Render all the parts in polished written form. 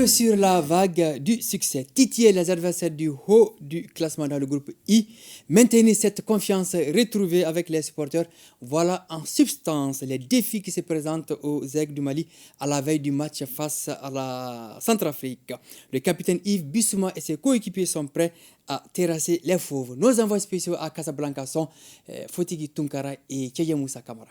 Sur la vague du succès, titiller les adversaires du haut du classement dans le groupe I, maintenir cette confiance retrouvée avec les supporters, voilà en substance les défis qui se présentent aux Aigles du Mali à la veille du match face à la Centrafrique. Le capitaine Yves Bissouma et ses coéquipiers sont prêts à terrasser les fauves. Nos envois spéciaux à Casablanca sont Fotigi Tunkara et Tcheye Moussa Kamara.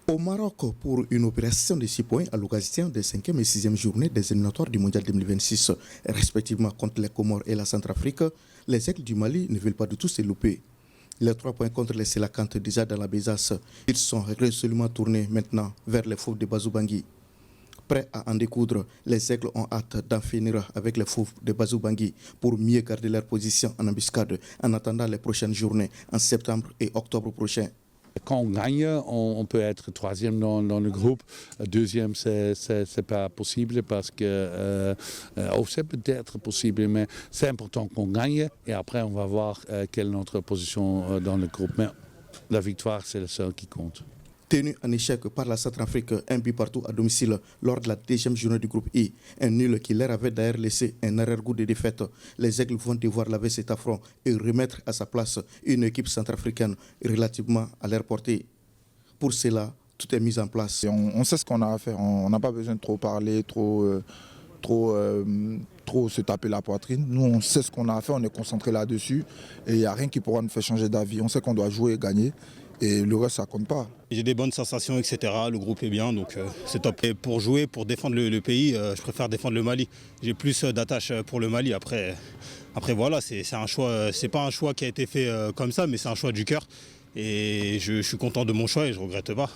Au Maroc, pour une opération de 6 points à l'occasion des 5e et 6e journées des éliminatoires du Mondial 2026, respectivement contre les Comores et la Centrafrique, les Aigles du Mali ne veulent pas du tout se louper. Les 3 points contre les Sélacantes déjà dans la besace, ils sont résolument tournés maintenant vers les fauves de Bazou Bangui. Prêts à en découdre, les Aigles ont hâte d'en finir avec les fauves de Bazou Bangui pour mieux garder leur position en embuscade en attendant les prochaines journées en septembre et octobre prochains. Quand on gagne, on peut être troisième dans le groupe. Deuxième, c'est pas possible parce que c'est peut-être possible, mais c'est important qu'on gagne et après on va voir quelle est notre position dans le groupe. Mais la victoire, c'est le seul qui compte. Tenu en échec par la Centrafrique, un but partout à domicile lors de la 2e journée du groupe I, un nul qui leur avait d'ailleurs laissé un arrière-goût de défaite, les Aigles vont devoir laver cet affront et remettre à sa place une équipe centrafricaine relativement à leur portée. Pour cela, tout est mis en place. Et on sait ce qu'on a à faire, on n'a pas besoin de trop parler, trop se taper la poitrine. Nous, on sait ce qu'on a à faire, on est concentré là-dessus et il n'y a rien qui pourra nous faire changer d'avis. On sait qu'on doit jouer et gagner. Et le reste, ça compte pas. J'ai des bonnes sensations, etc. Le groupe est bien, donc c'est top. Et pour jouer, pour défendre le pays, je préfère défendre le Mali. J'ai plus d'attache pour le Mali. Après voilà, c'est un choix. C'est pas un choix qui a été fait comme ça, mais c'est un choix du cœur. Et je suis content de mon choix et je regrette pas.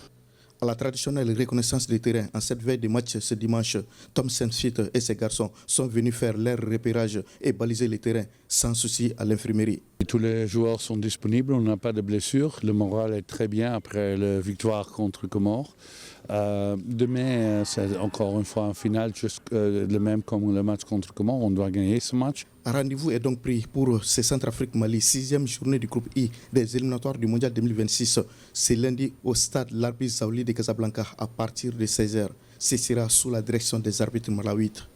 À la traditionnelle reconnaissance des terrains, en cette veille de match ce dimanche, Tom Saint-Fit et ses garçons sont venus faire leur repérage et baliser les terrains sans souci à l'infirmerie. Tous les joueurs sont disponibles, on n'a pas de blessures. Le moral est très bien après la victoire contre Comores. Demain, c'est encore une fois un final, juste le même comme le match contre Comores. On doit gagner ce match. Un rendez-vous est donc pris pour ce Centrafrique-Mali, 6e journée du groupe I des éliminatoires du Mondial 2026. C'est lundi au stade Larbi Zaouli de Casablanca à partir de 16h. Ce sera sous la direction des arbitres malawites.